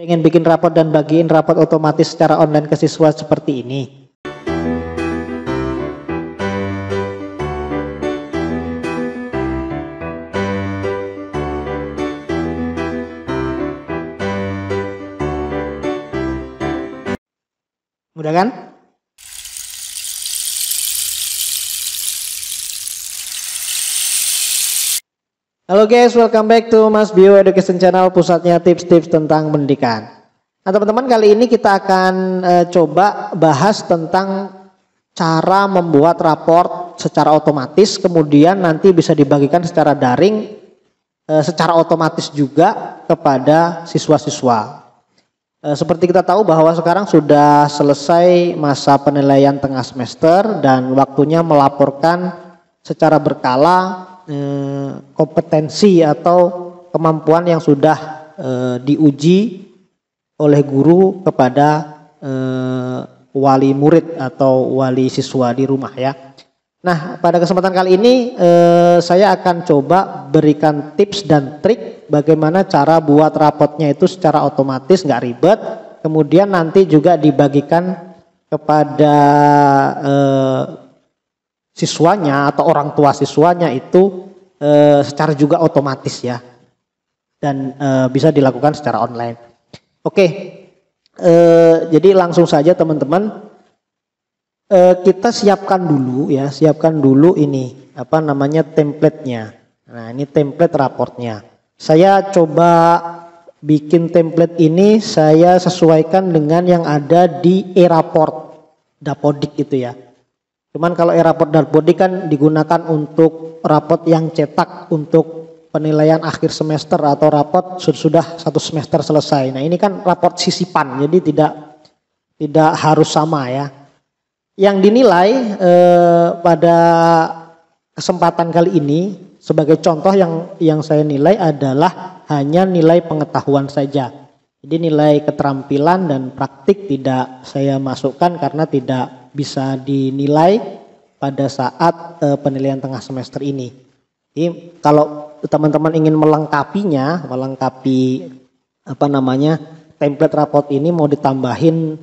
Pengen bikin rapot dan bagiin rapot otomatis secara online ke siswa seperti ini. Mudah kan? Halo guys, welcome back to Mas Bio Education Channel, pusatnya tips-tips tentang pendidikan. Nah teman-teman, kali ini kita akan coba bahas tentang cara membuat raport secara otomatis, kemudian nanti bisa dibagikan secara daring, secara otomatis juga kepada siswa-siswa. Seperti kita tahu bahwa sekarang sudah selesai masa penilaian tengah semester dan waktunya melaporkan secara berkala kompetensi atau kemampuan yang sudah diuji oleh guru kepada wali murid atau wali siswa di rumah ya. Nah, pada kesempatan kali ini saya akan coba berikan tips dan trik bagaimana cara buat rapotnya itu secara otomatis, nggak ribet. Kemudian nanti juga dibagikan kepada siswanya atau orang tua siswanya itu secara juga otomatis ya, dan bisa dilakukan secara online. Oke, jadi langsung saja teman-teman, kita siapkan dulu ini apa namanya template-nya. Nah ini template raportnya. Saya coba bikin template ini, saya sesuaikan dengan yang ada di e-raport Dapodik gitu ya. Cuman kalau e-raport Dapodik kan digunakan untuk raport yang cetak untuk penilaian akhir semester atau raport sudah satu semester selesai. Nah ini kan raport sisipan, jadi tidak harus sama ya. Yang dinilai pada kesempatan kali ini sebagai contoh yang saya nilai adalah hanya nilai pengetahuan saja. Jadi nilai keterampilan dan praktik tidak saya masukkan karena tidak bisa dinilai pada saat penilaian tengah semester ini. Jadi kalau teman-teman ingin melengkapi apa namanya template raport ini, mau ditambahin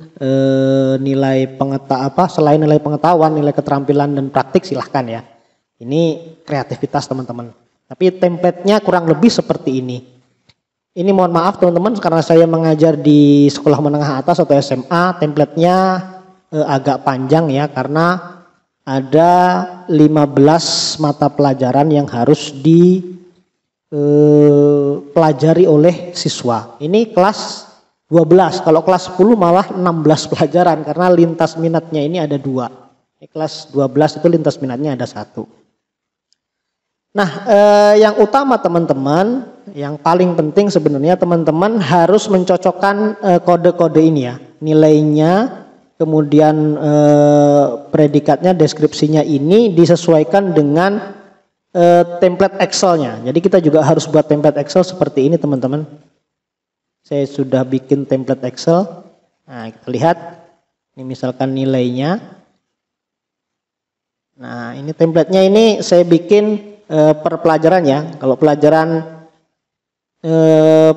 nilai selain nilai pengetahuan, nilai keterampilan dan praktik, silahkan ya. Ini kreativitas teman-teman. Tapi template-nya kurang lebih seperti ini. Ini mohon maaf teman-teman, karena saya mengajar di sekolah menengah atas atau SMA, template-nya agak panjang ya, karena ada 15 mata pelajaran yang harus dipelajari oleh siswa. Ini kelas 12, kalau kelas 10 malah 16 pelajaran karena lintas minatnya ini ada 2. Ini kelas 12 itu lintas minatnya ada 1. Nah, yang utama teman-teman, yang paling penting sebenarnya teman-teman harus mencocokkan kode-kode ini ya, nilainya, kemudian predikatnya, deskripsinya ini disesuaikan dengan template Excel-nya. Jadi kita juga harus buat template Excel seperti ini teman-teman. Saya sudah bikin template Excel. Nah kita lihat, ini misalkan nilainya. Nah ini template-nya ini saya bikin per pelajaran ya. Kalau pelajaran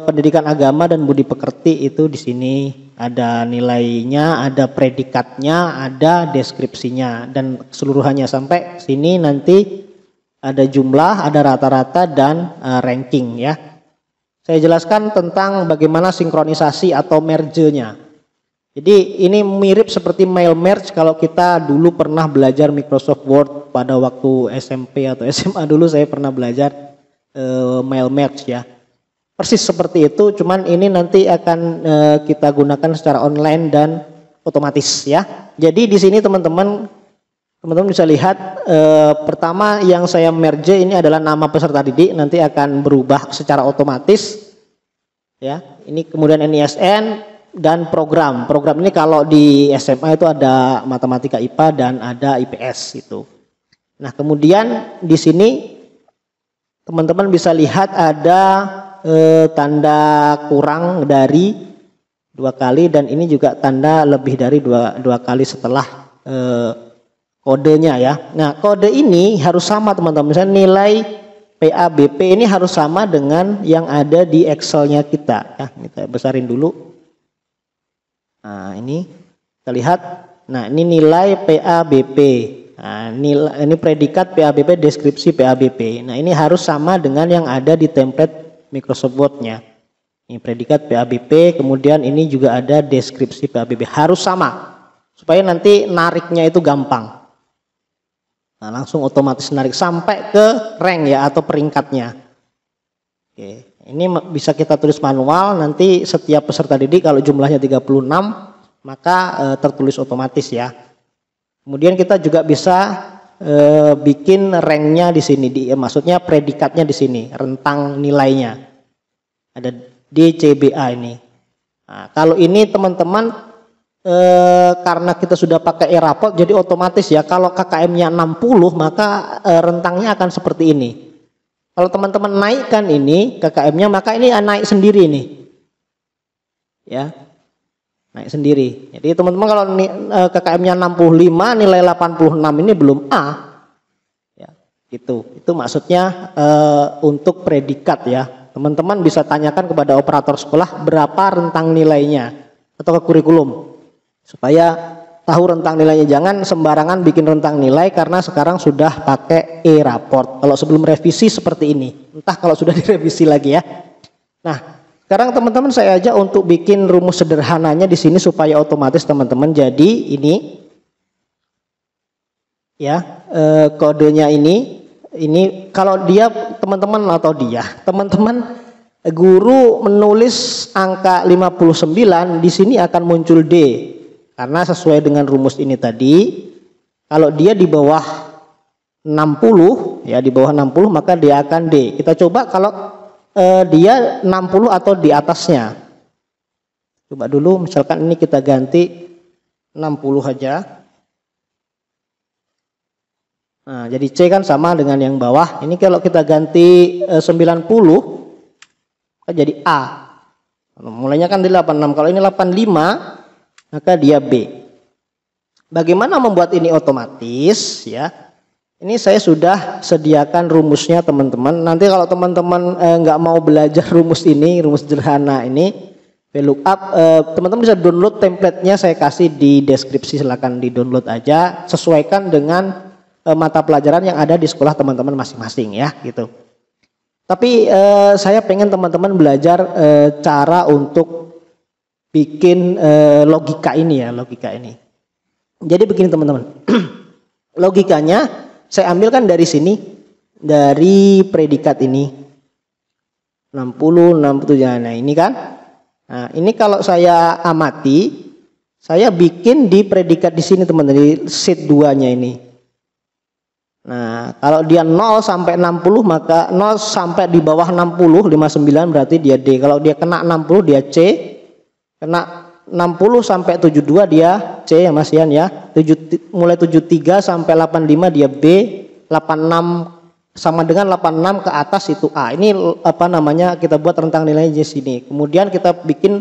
pendidikan agama dan budi pekerti itu di sini ada nilainya, ada predikatnya, ada deskripsinya, dan keseluruhannya sampai sini nanti ada jumlah, ada rata-rata dan ranking ya. Saya jelaskan tentang bagaimana sinkronisasi atau merge-nya. Jadi ini mirip seperti mail merge kalau kita dulu pernah belajar Microsoft Word pada waktu SMP atau SMA dulu, saya pernah belajar mail merge ya. Persis seperti itu, cuman ini nanti akan kita gunakan secara online dan otomatis ya. Jadi di sini teman-teman bisa lihat pertama yang saya merge ini adalah nama peserta didik, nanti akan berubah secara otomatis ya. Ini kemudian NISN dan program. Program ini kalau di SMA itu ada matematika IPA dan ada IPS itu. Nah, kemudian di sini teman-teman bisa lihat ada tanda kurang dari 2 kali, dan ini juga tanda lebih dari dua kali setelah kodenya ya. Nah, kode ini harus sama teman-teman. Misalnya nilai PABP ini harus sama dengan yang ada di Excel-nya kita ya. Kita besarin dulu. Nah, ini kita lihat. Nah, ini nilai PABP. Nah, ini predikat PABP, deskripsi PABP. Nah, ini harus sama dengan yang ada di template Microsoft Word-nya. Ini predikat PABP, kemudian ini juga ada deskripsi PABP. Harus sama, supaya nanti nariknya itu gampang. Nah, langsung otomatis narik sampai ke rank ya, atau peringkatnya. Oke, ini bisa kita tulis manual, nanti setiap peserta didik kalau jumlahnya 36, maka tertulis otomatis ya. Kemudian kita juga bisa bikin ranknya di sini, maksudnya predikatnya di sini, rentang nilainya ada di CBA ini. Nah, kalau ini teman-teman karena kita sudah pakai e-raport, jadi otomatis ya, kalau KKM-nya 60 maka rentangnya akan seperti ini. Kalau teman-teman naikkan ini KKM-nya, maka ini naik sendiri nih, ya. Naik sendiri. Jadi teman-teman kalau KKM-nya 65, nilai 86 ini belum A. Ya, gitu. Itu maksudnya untuk predikat ya. Teman-teman bisa tanyakan kepada operator sekolah berapa rentang nilainya atau ke kurikulum. Supaya tahu rentang nilainya. Jangan sembarangan bikin rentang nilai karena sekarang sudah pakai e-raport. Kalau sebelum revisi seperti ini. Entah kalau sudah direvisi lagi ya. Nah, sekarang teman-teman saya ajak untuk bikin rumus sederhananya di sini supaya otomatis teman-teman. Jadi ini ya kodenya ini kalau dia teman-teman atau teman-teman guru menulis angka 59 di sini akan muncul D karena sesuai dengan rumus ini tadi. Kalau dia di bawah 60 ya, di bawah 60 maka dia akan D. Kita coba kalau dia 60 atau di atasnya. Coba dulu misalkan ini kita ganti 60 aja. Nah, jadi C kan sama dengan yang bawah. Ini kalau kita ganti 90 kan jadi A. Mulainya kan di 86. Kalau ini 85 maka dia B. Bagaimana membuat ini otomatis ya? Ini saya sudah sediakan rumusnya teman-teman. Nanti kalau teman-teman nggak mau belajar rumus ini, rumus sederhana ini, VLOOKUP, teman-teman bisa download template-nya saya kasih di deskripsi, silakan di download aja, sesuaikan dengan mata pelajaran yang ada di sekolah teman-teman masing-masing ya, gitu. Tapi saya pengen teman-teman belajar cara untuk bikin logika ini ya, logika ini. Jadi begini teman-teman, logikanya saya ambilkan dari sini, dari predikat ini 60, 67. Nah ini kan, nah ini kalau saya amati, saya bikin di predikat di sini teman-teman, di sheet 2-nya ini. Nah kalau dia 0 sampai 60 maka 0 sampai di bawah 60, 59 berarti dia D. Kalau dia kena 60 dia C, kena 60 sampai 72 dia C ya Mas Ian ya. Mulai 73 sampai 85 dia B, 86 sama dengan 86 ke atas itu A. Ini apa namanya, kita buat rentang nilainya di sini. Kemudian kita bikin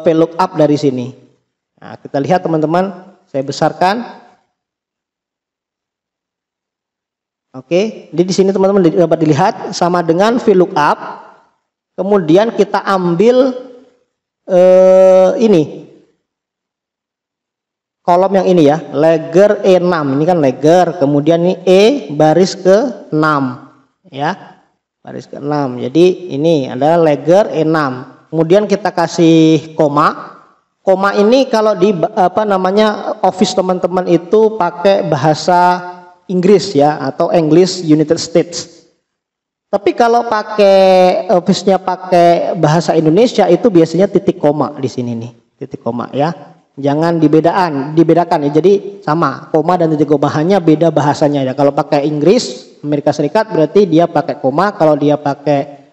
VLOOKUP dari sini. Nah, kita lihat teman-teman, saya besarkan. Oke, jadi di sini teman-teman dapat dilihat sama dengan VLOOKUP. Kemudian kita ambil ini kolom yang ini ya, leger E6, ini kan leger, kemudian ini E baris ke 6 ya, baris ke 6. Jadi ini adalah leger E6. Kemudian kita kasih koma. Koma ini kalau di apa namanya Office teman-teman itu pakai bahasa Inggris ya, atau English United States. Tapi kalau pakai Office-nya pakai bahasa Indonesia itu biasanya titik koma di sini nih, titik koma ya. Jangan dibedakan ya. Jadi sama, koma dan titik koma, hanya beda bahasanya ya. Kalau pakai Inggris Amerika Serikat berarti dia pakai koma, kalau dia pakai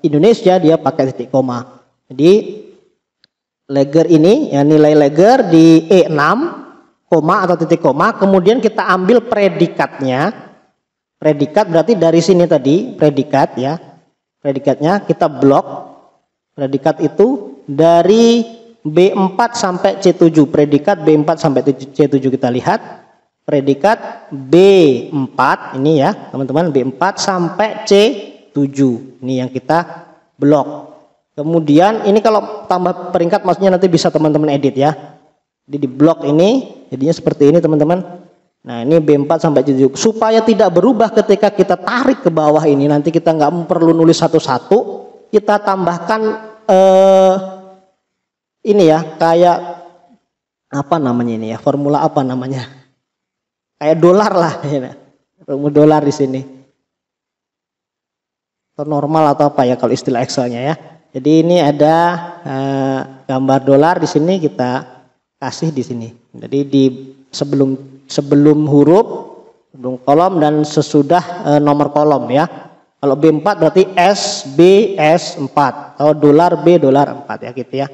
Indonesia dia pakai titik koma. Jadi leger ini ya, nilai leger di E6 koma atau titik koma, kemudian kita ambil predikatnya. Predikat berarti dari sini tadi predikat ya, predikatnya kita blok. Predikat itu dari B4 sampai C7, predikat B4 sampai C7 kita lihat. Predikat B4 ini ya teman-teman, B4 sampai C7 ini yang kita blok. Kemudian ini kalau tambah peringkat maksudnya nanti bisa teman-teman edit ya. Jadi di blok ini jadinya seperti ini teman-teman. Nah ini B4 sampai 7. Supaya tidak berubah ketika kita tarik ke bawah ini, nanti kita nggak perlu nulis satu-satu, kita tambahkan ini ya, kayak apa namanya ini ya, formula apa namanya, kayak dolar lah ya. Rumus dolar di sini atau normal atau apa ya kalau istilah Excelnya ya. Jadi ini ada gambar dolar di sini, kita kasih di sini. Jadi di sebelum huruf, sebelum kolom dan sesudah nomor kolom ya. Kalau B4 berarti S B S4 atau dolar B dolar 4 ya gitu ya.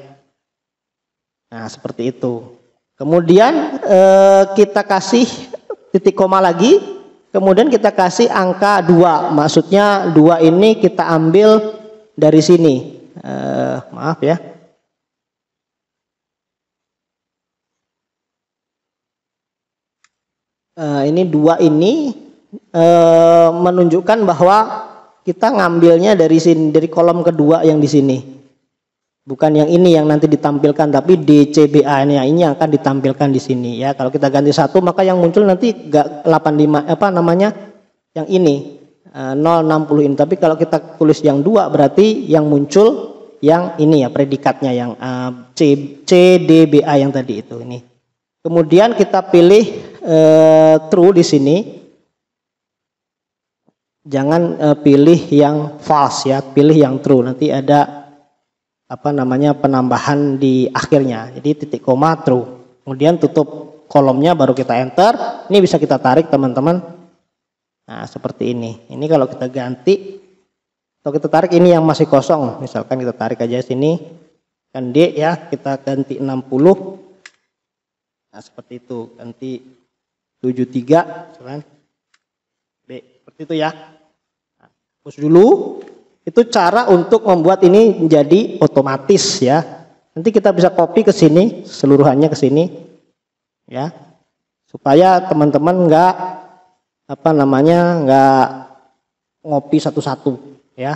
Nah, seperti itu. Kemudian kita kasih titik koma lagi, kemudian kita kasih angka 2. Maksudnya 2 ini kita ambil dari sini. Maaf ya. Ini 2 ini menunjukkan bahwa kita ngambilnya dari sini, dari kolom kedua yang di sini. Bukan yang ini yang nanti ditampilkan, tapi DCBA ini yang akan ditampilkan di sini ya. Kalau kita ganti 1 maka yang muncul nanti enggak 85 apa namanya? Yang ini 060 ini. Tapi kalau kita tulis yang 2 berarti yang muncul yang ini ya, predikatnya yang CDBA yang tadi itu ini. Kemudian kita pilih true di sini. Jangan pilih yang false ya, pilih yang true. Nanti ada apa namanya penambahan di akhirnya. Jadi titik koma true. Kemudian tutup kolomnya baru kita enter. Ini bisa kita tarik teman-teman. Nah, seperti ini. Ini kalau kita ganti atau kita tarik ini yang masih kosong. Misalkan kita tarik aja sini. Kan D ya, kita ganti 60. Nah, seperti itu. Ganti 73 misalkan. B, seperti itu ya. Nah, hapus dulu. Itu cara untuk membuat ini menjadi otomatis ya. Nanti kita bisa copy ke sini, seluruhannya ke sini ya. Supaya teman-teman enggak apa namanya, enggak ngopi satu-satu ya.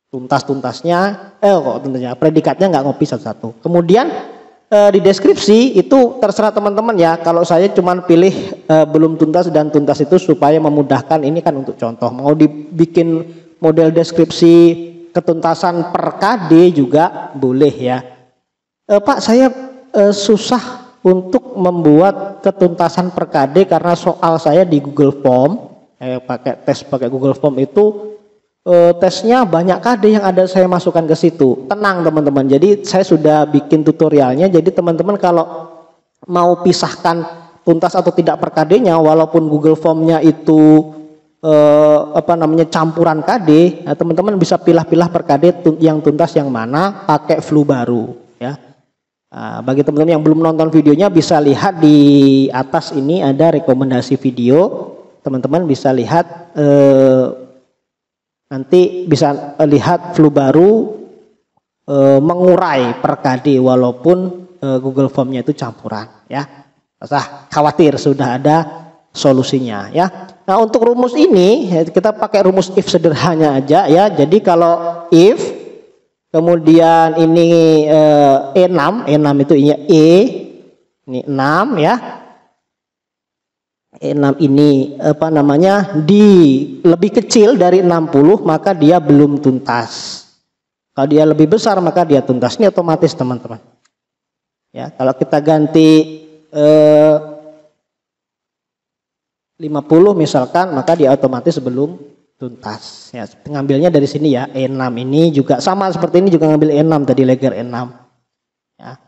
Tuntas-tuntasnya tuntasnya predikatnya enggak ngopi satu-satu. Kemudian di deskripsi itu terserah teman-teman ya. Kalau saya cuman pilih belum tuntas dan tuntas itu supaya memudahkan, ini kan untuk contoh. Mau dibikin model deskripsi ketuntasan per KD juga boleh ya. Pak, saya susah untuk membuat ketuntasan per KD karena soal saya di Google Form, pakai Google Form itu tesnya banyak KD yang ada saya masukkan ke situ. Tenang teman-teman, jadi saya sudah bikin tutorialnya. Jadi teman-teman kalau mau pisahkan tuntas atau tidak per KD-nya, walaupun Google Form-nya itu apa namanya campuran KD, nah, teman-teman bisa pilah-pilah per KD yang tuntas yang mana pakai flu baru ya. Nah, bagi teman-teman yang belum nonton videonya bisa lihat di atas ini ada rekomendasi video, teman-teman bisa lihat nanti bisa lihat flu baru mengurai per KD walaupun Google Form-nya itu campuran ya. Usah khawatir, sudah ada solusinya ya. Nah, untuk rumus ini kita pakai rumus if sederhana aja ya. Jadi kalau if kemudian ini E6 itu ini 6 ya. E6 ini apa namanya di lebih kecil dari 60 maka dia belum tuntas. Kalau dia lebih besar maka dia tuntas. Ini otomatis teman-teman. Ya, kalau kita ganti 50 misalkan maka dia otomatis belum tuntas ya. Ngambilnya dari sini ya. E6 ini juga sama seperti ini, juga ngambil E6 tadi, leger E6 ya.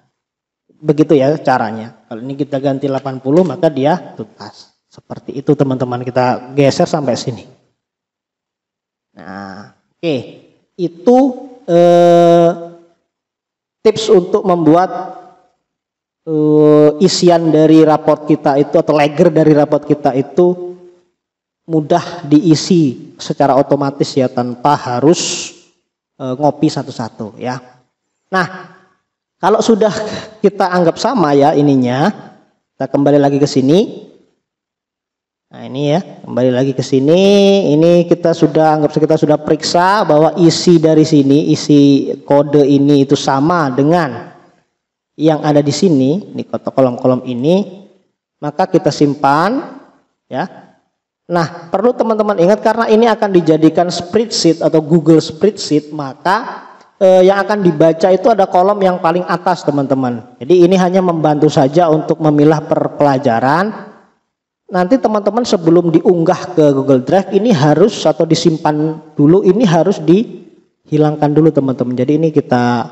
Begitu ya caranya. Kalau ini kita ganti 80 maka dia tuntas. Seperti itu teman-teman, kita geser sampai sini. Nah, oke. Itu tips untuk membuat isian dari raport kita itu atau leger dari raport kita itu mudah diisi secara otomatis ya, tanpa harus ngopi satu-satu ya. Nah, kalau sudah kita anggap sama ya ininya, kita kembali lagi ke sini. Nah ini ya, kembali lagi ke sini. Ini kita sudah periksa bahwa isi dari sini, isi kode ini itu sama dengan yang ada di sini, di kolom-kolom ini. Maka kita simpan, ya. Nah, perlu teman-teman ingat karena ini akan dijadikan spreadsheet atau Google Spreadsheet, maka yang akan dibaca itu ada kolom yang paling atas, teman-teman. Jadi ini hanya membantu saja untuk memilah per pelajaran. Nanti teman-teman sebelum diunggah ke Google Drive ini harus atau disimpan dulu, ini harus dihilangkan dulu, teman-teman. Jadi ini kita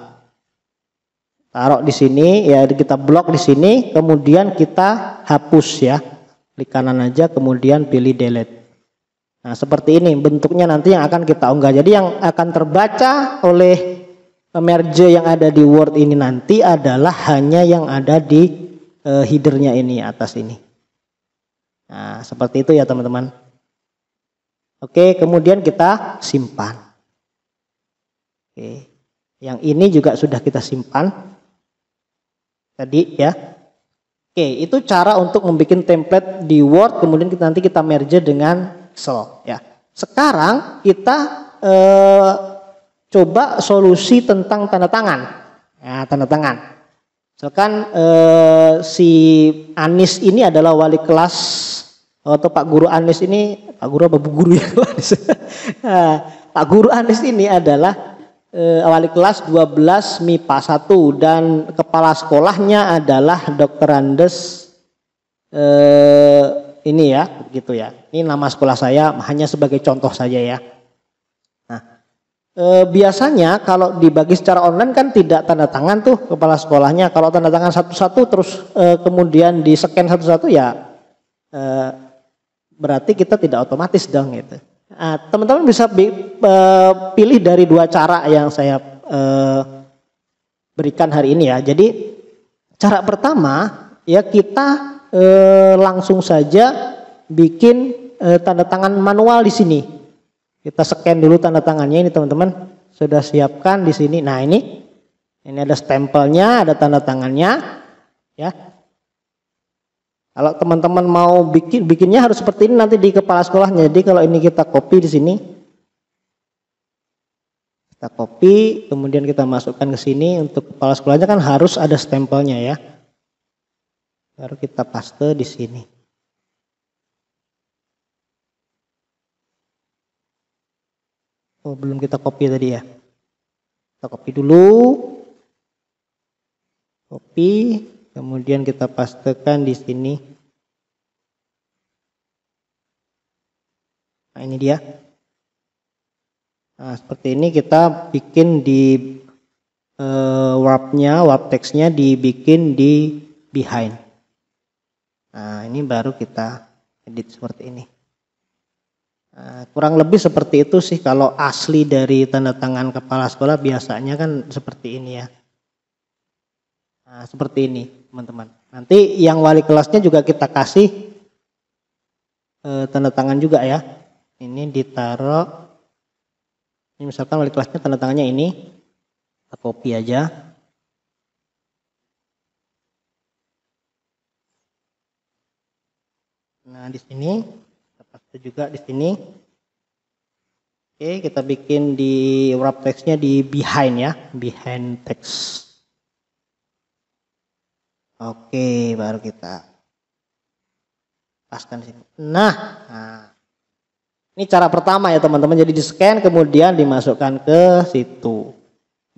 taruh di sini, ya kita blok di sini, kemudian kita hapus ya. Klik kanan aja, kemudian pilih delete. Nah seperti ini bentuknya nanti yang akan kita unggah. Jadi yang akan terbaca oleh merge yang ada di Word ini nanti adalah hanya yang ada di headernya ini, atas ini. Nah seperti itu ya teman-teman. Oke, kemudian kita simpan. Oke, yang ini juga sudah kita simpan tadi ya. Oke, itu cara untuk membuat template di Word, kemudian nanti kita merge dengan Excel ya. Sekarang kita coba solusi tentang tanda tangan. Ya, tanda tangan. Misalkan si Anis ini adalah wali kelas atau Pak Guru Anis ini, Pak Guru apa Bu Guru ya? Pak Guru Anis ini adalah wali kelas 12 MIPA 1 dan kepala sekolahnya adalah Dr. Andes ini ya, begitu ya. Ini nama sekolah saya hanya sebagai contoh saja ya. Nah, biasanya kalau dibagi secara online kan tidak tanda tangan tuh kepala sekolahnya. Kalau tanda tangan satu-satu terus kemudian di scan satu-satu ya berarti kita tidak otomatis dong gitu. Nah, teman-teman bisa pilih dari dua cara yang saya berikan hari ini ya. Jadi cara pertama ya kita langsung saja bikin tanda tangan manual di sini. Kita scan dulu tanda tangannya ini teman-teman. Sudah siapkan di sini. Nah ini ada stempelnya, ada tanda tangannya ya. Kalau teman-teman mau bikinnya harus seperti ini nanti di kepala sekolahnya. Jadi kalau ini kita copy di sini, kita copy, kemudian kita masukkan ke sini. Untuk kepala sekolahnya kan harus ada stempelnya ya. Baru kita paste di sini. Oh belum kita copy tadi ya. Kita copy dulu, copy. Kemudian kita pastekan di sini. Nah ini dia. Nah seperti ini kita bikin di warpnya, warp text-nya dibikin di behind. Nah ini baru kita edit seperti ini. Nah, kurang lebih seperti itu sih kalau asli dari tanda tangan kepala sekolah biasanya kan seperti ini ya. Nah, seperti ini teman-teman. Nanti yang wali kelasnya juga kita kasih tanda tangan juga ya. Ini ditaruh. Ini misalkan wali kelasnya tanda tangannya ini. Kita copy aja. Nah di sini kita paste juga di sini. Oke, kita bikin di wrap text-nya di behind ya, behind text. Oke, baru kita paskan di sini. Nah, ini cara pertama ya teman-teman. Jadi di scan kemudian dimasukkan ke situ.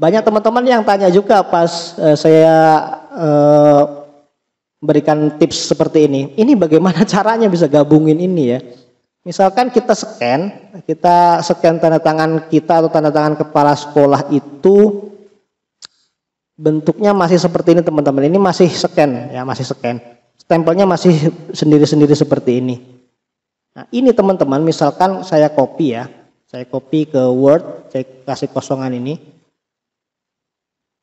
Banyak teman-teman yang tanya juga pas saya berikan tips seperti ini. Ini bagaimana caranya bisa gabungin ini ya? Misalkan kita scan tanda tangan kita atau tanda tangan kepala sekolah itu. Bentuknya masih seperti ini teman-teman. Ini masih scan ya, masih scan. Stempelnya masih sendiri-sendiri seperti ini. Nah, ini teman-teman, misalkan saya copy ya. Saya copy ke Word, saya kasih kosongan ini.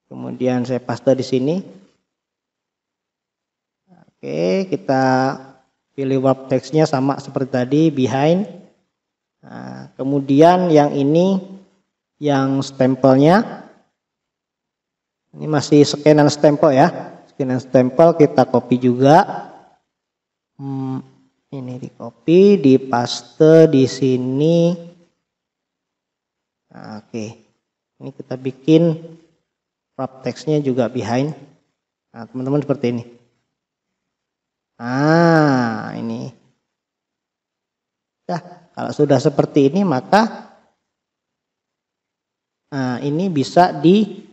Kemudian saya paste di sini. Oke, kita pilih warp text-nya sama seperti tadi, behind. Nah, kemudian yang ini yang stempelnya. Ini masih scanan stempel ya. Scanan stempel kita copy juga. Ini di copy, di paste di sini. Nah, oke. Ini kita bikin wrap text-nya juga behind. Nah, teman-teman seperti ini. Nah, ini. Nah, kalau sudah seperti ini maka ini bisa di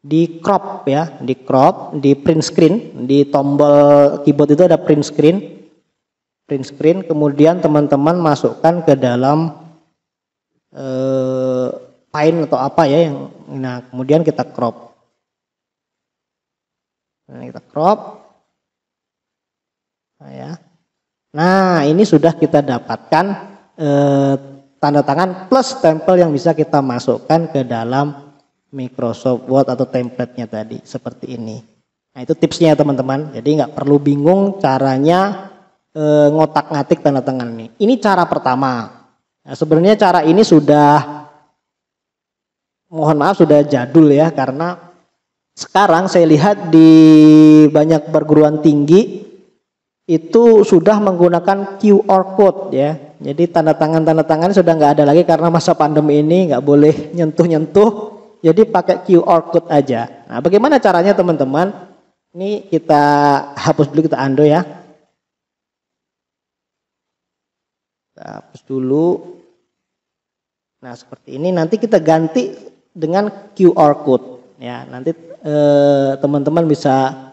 di crop ya, di crop, di print screen, di tombol keyboard itu ada print screen, kemudian teman-teman masukkan ke dalam Paint atau apa ya yang, nah kemudian kita crop, nah, ya. Nah ini sudah kita dapatkan tanda tangan plus stempel yang bisa kita masukkan ke dalam Microsoft Word atau template-nya tadi seperti ini. Nah itu tipsnya teman-teman. Jadi nggak perlu bingung caranya ngotak-ngatik tanda tangan ini. Ini cara pertama. Nah, sebenarnya cara ini sudah, mohon maaf sudah jadul ya, karena sekarang saya lihat di banyak perguruan tinggi itu sudah menggunakan QR code ya. Jadi tanda tangan sudah nggak ada lagi karena masa pandemi ini nggak boleh nyentuh-nyentuh. Jadi pakai QR code aja. Nah, bagaimana caranya teman-teman? Ini kita hapus dulu, kita undo ya. Kita hapus dulu. Nah, seperti ini. Nanti kita ganti dengan QR code. Ya, nanti teman-teman bisa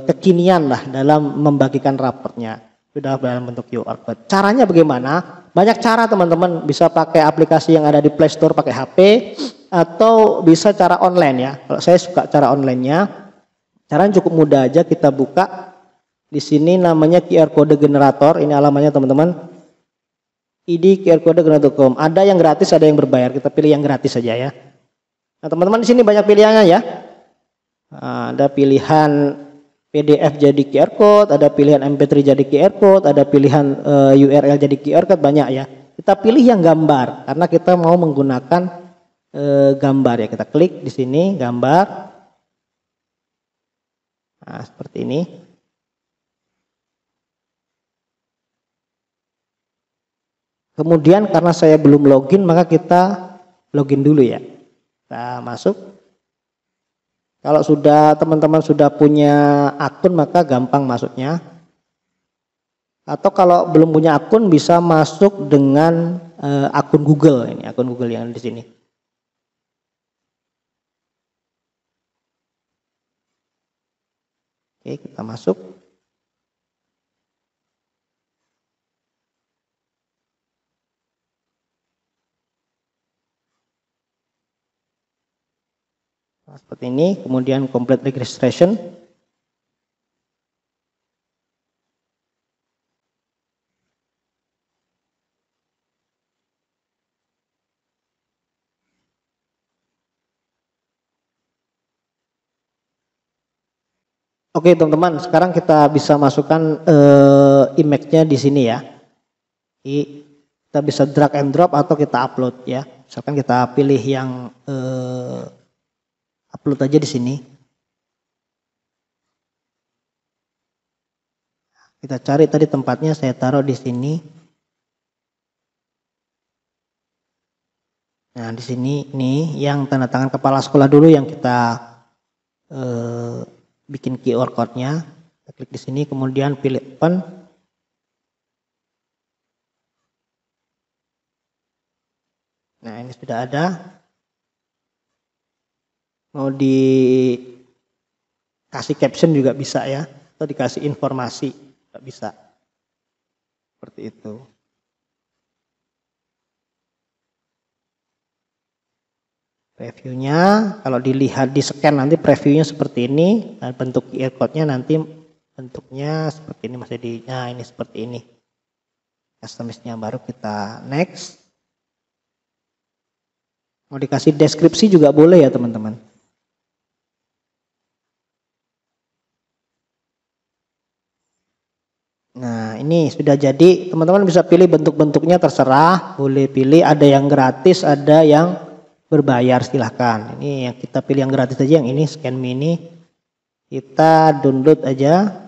kekinian lah dalam membagikan raportnya. Sudah dalam bentuk QR code. Caranya bagaimana? Banyak cara teman-teman. Bisa pakai aplikasi yang ada di Play Store pakai HP. Atau bisa cara online ya. Kalau saya suka cara online-nya, caranya cukup mudah aja, kita buka di sini namanya QR code generator. Ini alamatnya teman-teman. ID QR code generator.com. Ada yang gratis, ada yang berbayar. Kita pilih yang gratis saja ya. Nah teman-teman di sini banyak pilihannya ya. Nah, ada pilihan PDF jadi QR code, ada pilihan MP3 jadi QR code, ada pilihan URL jadi QR code, banyak ya. Kita pilih yang gambar karena kita mau menggunakan gambar ya, kita klik di sini gambar. Nah, seperti ini. Kemudian karena saya belum login maka kita login dulu ya. Kita masuk. Kalau sudah teman-teman sudah punya akun maka gampang masuknya. Atau kalau belum punya akun bisa masuk dengan akun Google, ini akun Google yang ada di sini. Oke, kita masuk. Nah, seperti ini, kemudian complete registration. Oke teman-teman, sekarang kita bisa masukkan image-nya di sini ya. Kita bisa drag and drop atau kita upload ya. Misalkan kita pilih yang upload aja di sini. Kita cari tadi tempatnya, saya taruh di sini. Nah di sini nih yang tanda tangan kepala sekolah dulu yang kita bikin QR code-nya. Kita klik di sini, kemudian pilih open. Nah ini sudah ada. Mau dikasih caption juga bisa ya, atau dikasih informasi juga bisa. Seperti itu. Previewnya, kalau dilihat di scan nanti previewnya seperti ini, dan bentuk QR code-nya nanti bentuknya seperti ini, masih di, nah ini seperti ini. Customize-nya baru kita next. Mau dikasih deskripsi juga boleh ya teman-teman. Nah ini sudah jadi, teman-teman bisa pilih bentuk-bentuknya terserah, boleh pilih, ada yang gratis, ada yang berbayar, silahkan. Ini yang kita pilih yang gratis aja, yang ini Scan Mini. Kita download aja.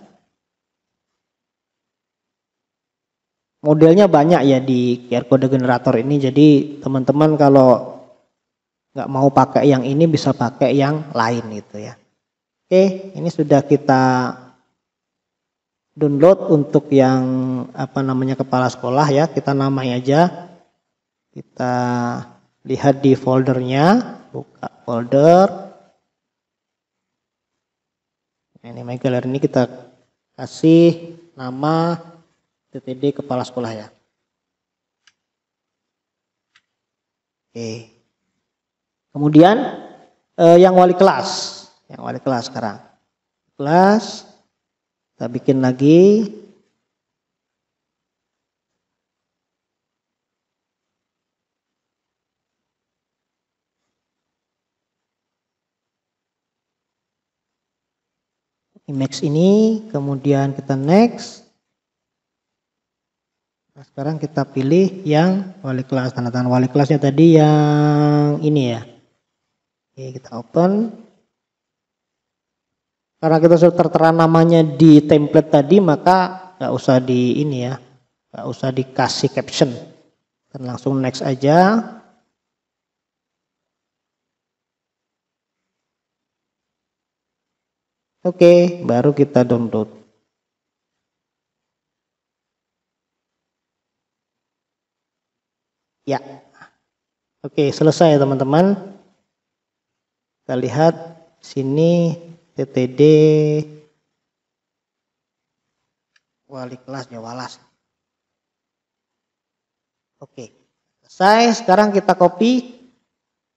modelnya banyak ya di QR code generator ini. Jadi teman-teman kalau nggak mau pakai yang ini bisa pakai yang lain gitu ya. Oke, ini sudah kita download untuk yang kepala sekolah ya. Kita namai aja. Kita lihat di foldernya, buka folder. Nah, ini My Gallery ini kita kasih nama TTD kepala sekolah ya. Oke. Kemudian yang wali kelas. Yang wali kelas sekarang. Kelas. Kita bikin lagi. Image ini, kemudian kita next. Nah, sekarang kita pilih yang wali kelas. Tanda tangan wali kelasnya tadi yang ini ya. Oke, kita open. Karena kita sudah tertera namanya di template tadi, maka nggak usah di ini ya, nggak usah dikasih caption. Dan langsung next aja. Oke, baru kita download. Ya, oke, selesai ya teman-teman. Kita lihat sini TTD wali kelas Jawalas. Oke, selesai. Sekarang kita copy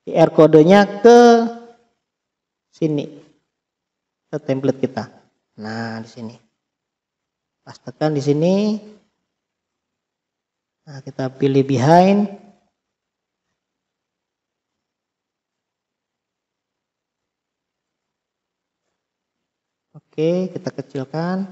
QR kodenya ke sini. Ke template kita. Nah, di sini. Pastekan di sini. Nah, kita pilih behind. Oke, kita kecilkan.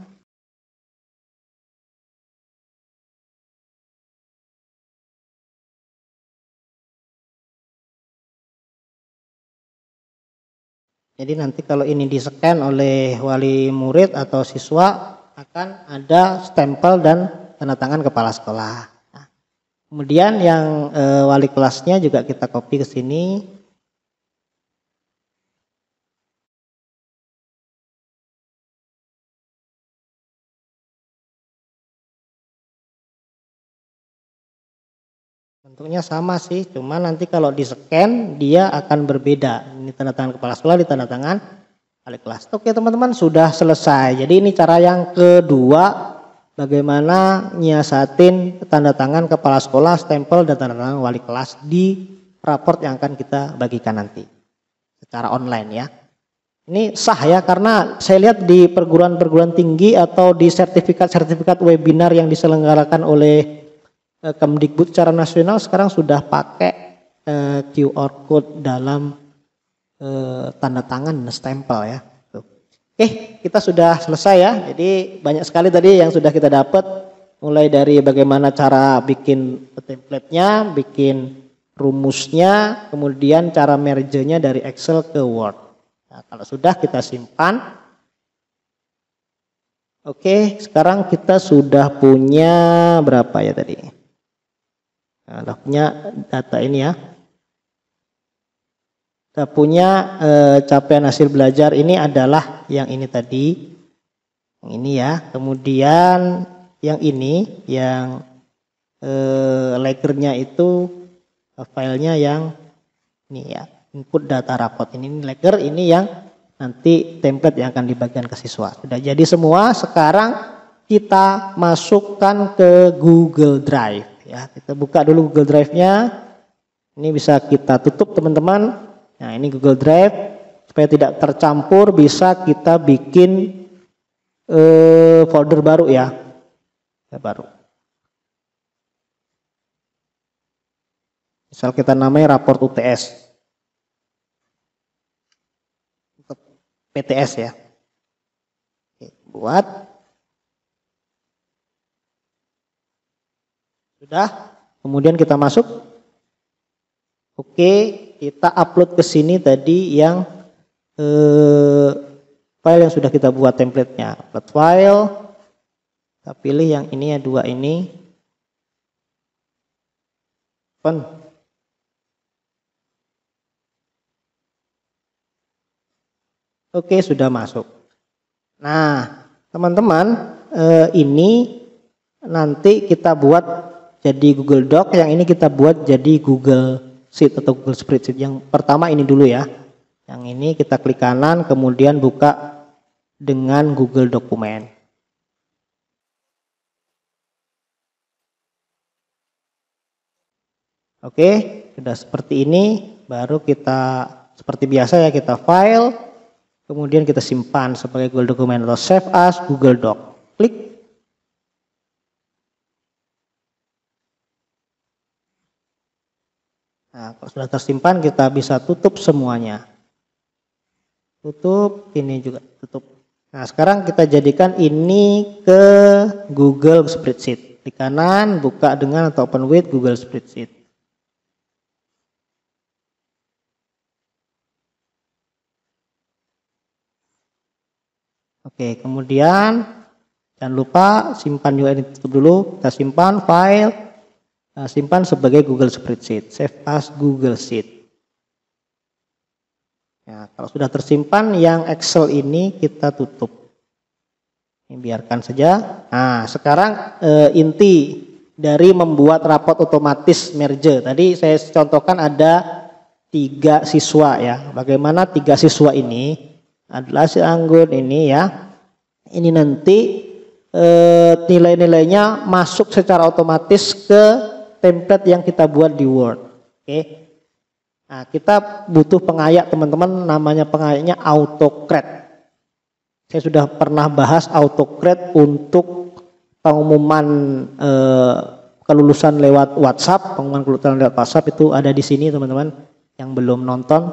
Jadi nanti kalau ini di-scan oleh wali murid atau siswa akan ada stempel dan tanda tangan kepala sekolah. Nah, kemudian yang wali kelasnya juga kita copy ke sini. Bentuknya sama sih, cuma nanti kalau di-scan dia akan berbeda. Ini tanda tangan kepala sekolah, di tanda tangan wali kelas. Oke teman-teman, sudah selesai. Jadi ini cara yang kedua, bagaimana nyiasatin tanda tangan kepala sekolah, stempel dan tanda tangan wali kelas di raport yang akan kita bagikan nanti secara online ya. Ini sah ya, karena saya lihat di perguruan-perguruan tinggi atau di sertifikat-sertifikat webinar yang diselenggarakan oleh Kemdikbud secara nasional sekarang sudah pakai QR code dalam tanda tangan stempel ya. Tuh. Oke, kita sudah selesai ya. Jadi banyak sekali tadi yang sudah kita dapat, mulai dari bagaimana cara bikin template-nya, bikin rumusnya, kemudian cara merge-nya dari Excel ke Word. Nah, kalau sudah kita simpan. Oke, sekarang kita sudah punya berapa ya tadi? Nah, punya data ini ya. Kita punya capaian hasil belajar ini adalah yang ini tadi. Yang ini ya. Kemudian yang ini, yang lagernya itu filenya yang ini ya. Input data raport ini lager, ini yang nanti template yang akan dibagikan ke siswa. Sudah jadi semua, sekarang kita masukkan ke Google Drive. Ya, kita buka dulu Google Drive-nya. Ini bisa kita tutup teman-teman. Nah, ini Google Drive. Supaya tidak tercampur, bisa kita bikin folder baru ya. Baru. Misal kita namai raport UTS. Untuk PTS ya. Oke, buat. Sudah, kemudian kita masuk. Oke, kita upload ke sini tadi yang file yang sudah kita buat template-nya. Upload file. Kita pilih yang ini ya, dua ini. Open. Oke, sudah masuk. Nah, teman-teman, ini nanti kita buat jadi Google Doc, yang ini kita buat jadi Google Sheet atau Google Spreadsheet. Yang pertama ini dulu ya. Yang ini kita klik kanan, kemudian buka dengan Google Dokumen. Oke, sudah seperti ini, baru kita seperti biasa ya, kita file, kemudian kita simpan sebagai Google Dokumen atau save as Google Doc. Klik. Nah, kalau sudah tersimpan, kita bisa tutup semuanya. Tutup, ini juga tutup. Nah, sekarang kita jadikan ini ke Google Spreadsheet. Di kanan, buka dengan atau open with Google Spreadsheet. Oke, kemudian jangan lupa simpan juga, ini tutup dulu. Kita simpan file, simpan sebagai Google Spreadsheet, save as Google Sheet. Ya, kalau sudah tersimpan, yang Excel ini kita tutup. Ini biarkan saja. Nah, sekarang inti dari membuat rapot otomatis merge. Tadi saya contohkan ada 3 siswa ya. Bagaimana 3 siswa ini adalah si Anggun ini ya. Ini nanti nilai-nilainya masuk secara otomatis ke template yang kita buat di Word. Oke. Nah, kita butuh pengayak teman-teman, namanya pengayaknya AutoCred. Saya sudah pernah bahas AutoCred untuk pengumuman kelulusan lewat WhatsApp, pengumuman kelulusan lewat WhatsApp itu ada di sini teman-teman yang belum nonton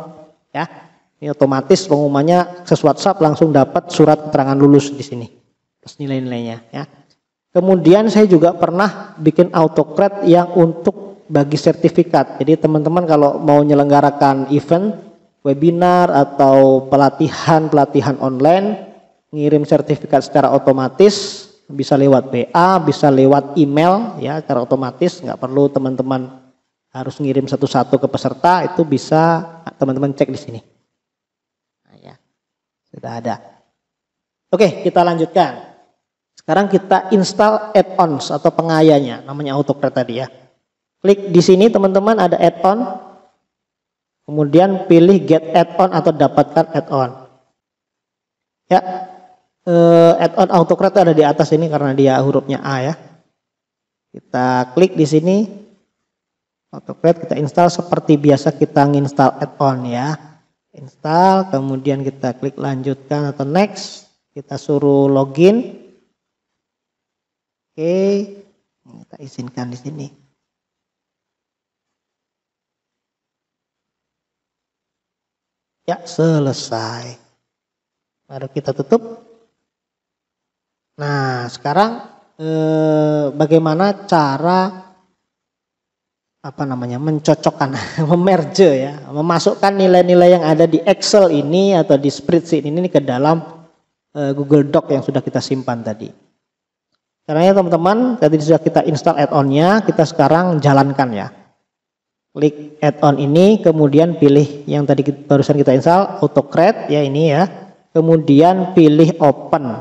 ya. Ini otomatis pengumumannya ke WhatsApp langsung dapat surat keterangan lulus di sini. Terus nilai-nilainya ya. Kemudian saya juga pernah bikin AutoCred yang untuk bagi sertifikat. Jadi teman-teman kalau mau menyelenggarakan event, webinar atau pelatihan online, ngirim sertifikat secara otomatis, bisa lewat WA, bisa lewat email ya, secara otomatis, nggak perlu teman-teman harus ngirim satu-satu ke peserta, itu bisa teman-teman cek di sini. Sudah ada. Oke, kita lanjutkan. Sekarang kita install add-ons atau pengayanya, namanya AutoCred tadi ya. Klik di sini teman-teman, ada add-on. Kemudian pilih get add-on atau dapatkan add-on. Ya, add-on AutoCred ada di atas ini karena dia hurufnya A ya. Kita klik di sini, AutoCred kita install seperti biasa kita nginstal add-on ya. Install, kemudian kita klik lanjutkan atau next, kita suruh login. Oke, kita izinkan di sini. Ya, selesai. Baru kita tutup. Nah, sekarang bagaimana cara mencocokkan, memerge ya, memasukkan nilai-nilai yang ada di Excel ini atau di spreadsheet ini ke dalam Google Doc yang sudah kita simpan tadi. Caranya teman-teman, tadi sudah kita install add-onnya, kita sekarang jalankan ya. Klik add-on ini, kemudian pilih yang tadi barusan kita install, AutoCred ya ini ya. Kemudian pilih open.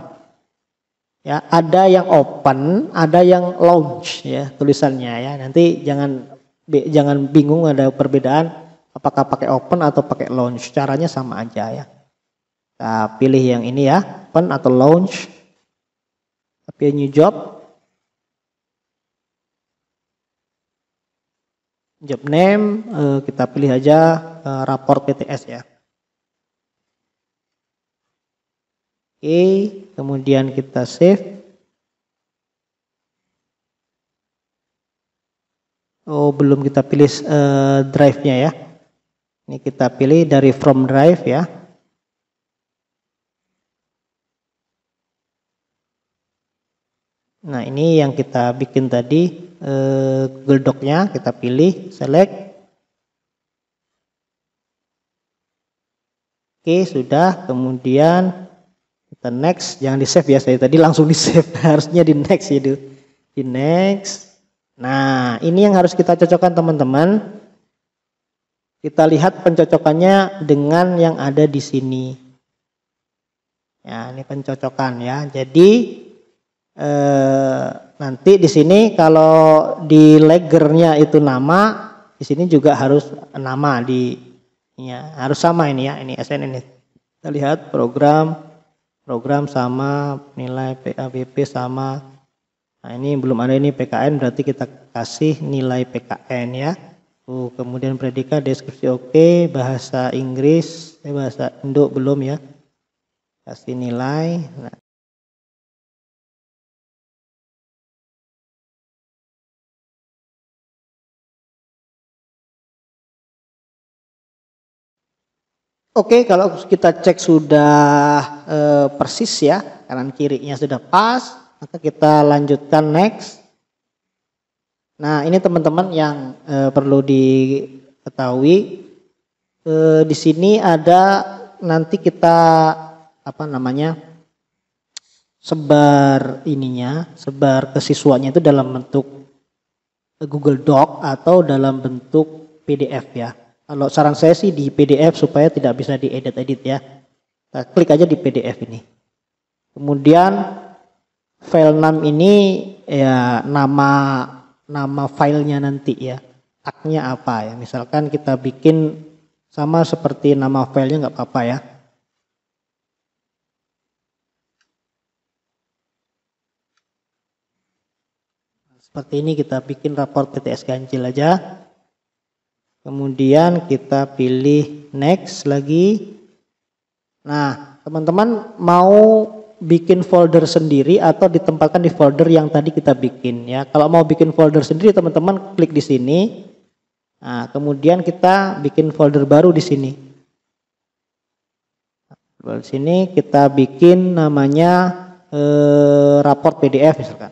Ya, ada yang open, ada yang launch ya tulisannya ya. Nanti jangan bingung ada perbedaan apakah pakai open atau pakai launch, caranya sama aja ya. Kita pilih yang ini ya, open atau launch. Tapi new job, job name kita pilih aja raport PTS ya. Oke, kemudian kita save. Oh, belum kita pilih drive-nya ya. Ini kita pilih dari from drive ya. Nah, ini yang kita bikin tadi Google Doc-nya, kita pilih, select. Oke, sudah. Kemudian kita next, jangan di save ya, saya tadi langsung di save, harusnya di next ya. Di next. Nah, ini yang harus kita cocokkan teman-teman. Kita lihat pencocokannya dengan yang ada di sini. Ya, ini pencocokan ya. Jadi nanti di sini kalau di leggernya itu nama, di sini juga harus nama di ya, harus sama ini ya. Ini SN ini. Kita lihat program sama nilai PABP sama. Nah, ini belum ada ini PKN, berarti kita kasih nilai PKN ya. Kemudian predikat, deskripsi oke, bahasa Inggris, bahasa Indo belum ya. Kasih nilai. Nah. Oke, kalau kita cek sudah persis ya, kanan kirinya sudah pas, maka kita lanjutkan next. Nah, ini teman-teman yang perlu diketahui. Di sini ada nanti kita sebar ininya, sebar ke siswanya itu dalam bentuk Google Doc atau dalam bentuk PDF ya. Kalau saran saya sih di PDF supaya tidak bisa diedit-edit ya. Kita klik aja di PDF ini. Kemudian file name ini ya nama filenya nanti ya, tagnya apa ya, misalkan kita bikin sama seperti nama filenya nggak apa-apa ya. Seperti ini kita bikin raport PTS ganjil aja, kemudian kita pilih next lagi. Nah teman-teman mau bikin folder sendiri atau ditempatkan di folder yang tadi kita bikin ya. Kalau mau bikin folder sendiri teman-teman klik di sini. Nah, kemudian kita bikin folder baru di sini. Di sini kita bikin namanya raport PDF misalkan.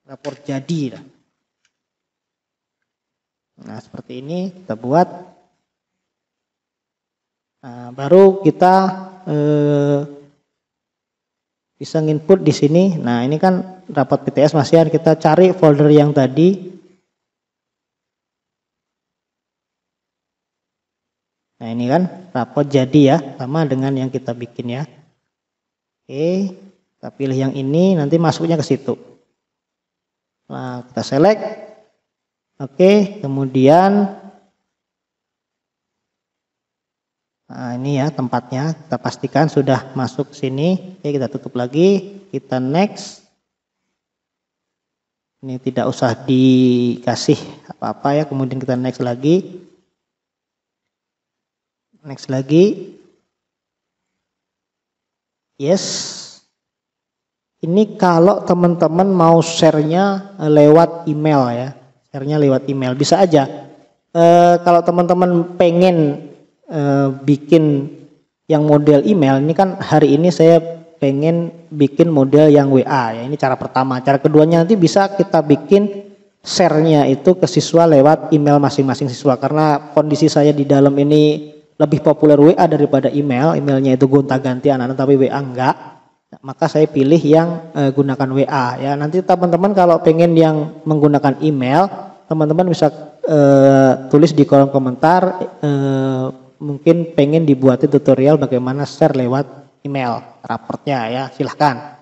Raport jadi. Nah, seperti ini kita buat. Nah, baru kita bisa nginput di sini. Nah, ini kan raport PTS masih kita cari folder yang tadi. Nah, ini kan raport jadi ya, sama dengan yang kita bikin ya. Oke, kita pilih yang ini, nanti masuknya ke situ. Nah, kita select. Oke, kemudian nah, ini ya tempatnya, kita pastikan sudah masuk sini. Oke, kita tutup lagi, kita next. Ini tidak usah dikasih apa-apa ya, kemudian kita next lagi. Next lagi. Yes. Ini kalau teman-teman mau share-nya lewat email ya. Share-nya lewat email, bisa aja. Kalau teman-teman pengen bikin yang model email, ini kan hari ini saya pengen bikin model yang WA ya, ini cara pertama. Cara keduanya nanti bisa kita bikin share-nya itu ke siswa lewat email masing-masing siswa, karena kondisi saya di dalam ini lebih populer WA daripada email. Emailnya itu gonta-ganti anak-anak tapi WA enggak. Nah, maka saya pilih yang gunakan WA ya. Nanti teman-teman kalau pengen yang menggunakan email, teman-teman bisa tulis di kolom komentar mungkin pengen dibuatin tutorial bagaimana share lewat email raportnya ya, silahkan.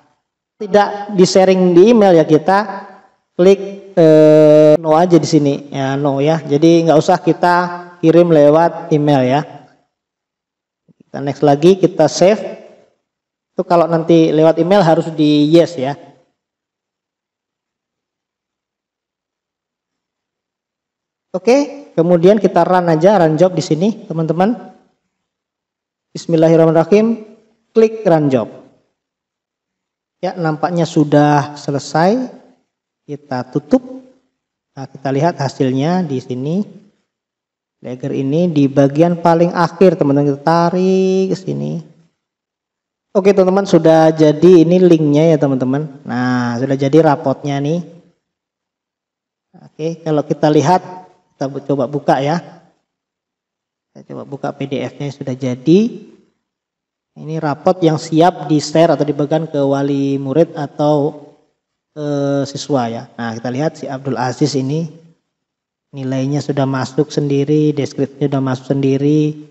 Tidak di sharing di email ya, kita klik no aja di sini ya, no ya. Jadi nggak usah kita kirim lewat email ya. Kita next lagi, kita save. Itu kalau nanti lewat email harus di yes ya. Oke, kemudian kita run aja, run job di sini, teman-teman. Bismillahirrahmanirrahim, klik run job. Ya, nampaknya sudah selesai. Kita tutup. Nah, kita lihat hasilnya di sini. Legger ini di bagian paling akhir, teman-teman, kita tarik ke sini. Oke, teman-teman, sudah jadi ini linknya ya, teman-teman. Nah, sudah jadi rapotnya nih. Oke, kalau kita lihat, kita coba buka ya. Kita coba buka PDF-nya, sudah jadi. Ini rapot yang siap di-share atau dibagikan ke wali murid atau siswa ya. Nah, kita lihat si Abdul Aziz ini nilainya sudah masuk sendiri, deskripsinya sudah masuk sendiri.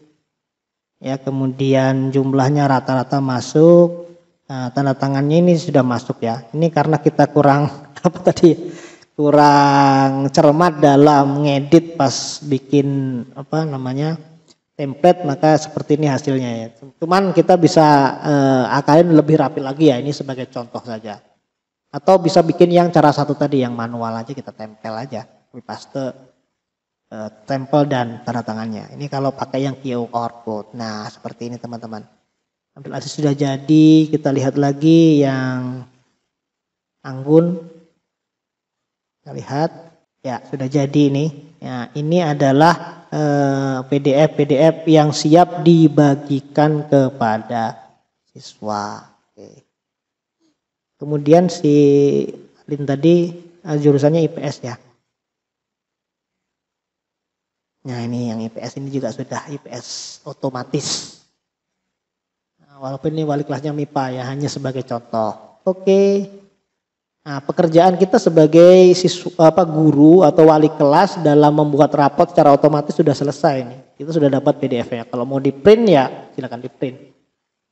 Ya, kemudian jumlahnya rata-rata masuk. Nah, tanda tangannya ini sudah masuk ya. Ini karena kita kurang apa tadi? Kurang cermat dalam ngedit pas bikin apa namanya? Template, maka seperti ini hasilnya ya. Cuman kita bisa akalin lebih rapi lagi ya, ini sebagai contoh saja. Atau bisa bikin yang cara satu tadi yang manual aja, kita tempel aja, copy paste, tempel dan tanda tangannya. Ini kalau pakai yang QR code. Nah, seperti ini teman-teman. Abdul Aziz sudah jadi, kita lihat lagi yang Anggun. Kita lihat, ya sudah jadi ini. Ya, ini adalah PDF yang siap dibagikan kepada siswa. Oke. Kemudian si Lin tadi jurusannya IPS ya. Nah, ini yang IPS ini juga sudah IPS otomatis. Nah, walaupun ini wali kelasnya MIPA ya, hanya sebagai contoh. Oke. Nah, pekerjaan kita sebagai siswa, guru atau wali kelas dalam membuat rapot secara otomatis sudah selesai nih. Kita sudah dapat PDF-nya. Kalau mau di print ya silakan di print.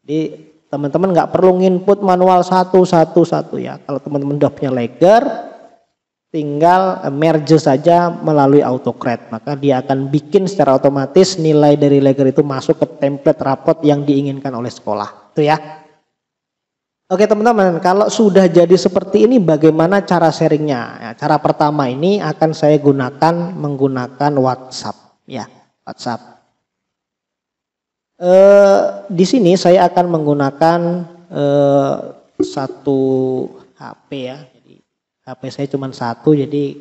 Jadi teman-teman nggak perlu nginput manual satu ya. Kalau teman-teman udah punya Ledger, tinggal merge saja melalui AutoCAD. Maka dia akan bikin secara otomatis nilai dari Ledger itu masuk ke template rapot yang diinginkan oleh sekolah. Itu ya. Oke teman-teman, kalau sudah jadi seperti ini bagaimana cara sharingnya? Ya, cara pertama ini akan saya menggunakan WhatsApp. Ya, WhatsApp. Di sini saya akan menggunakan satu HP ya. Jadi HP saya cuma satu, jadi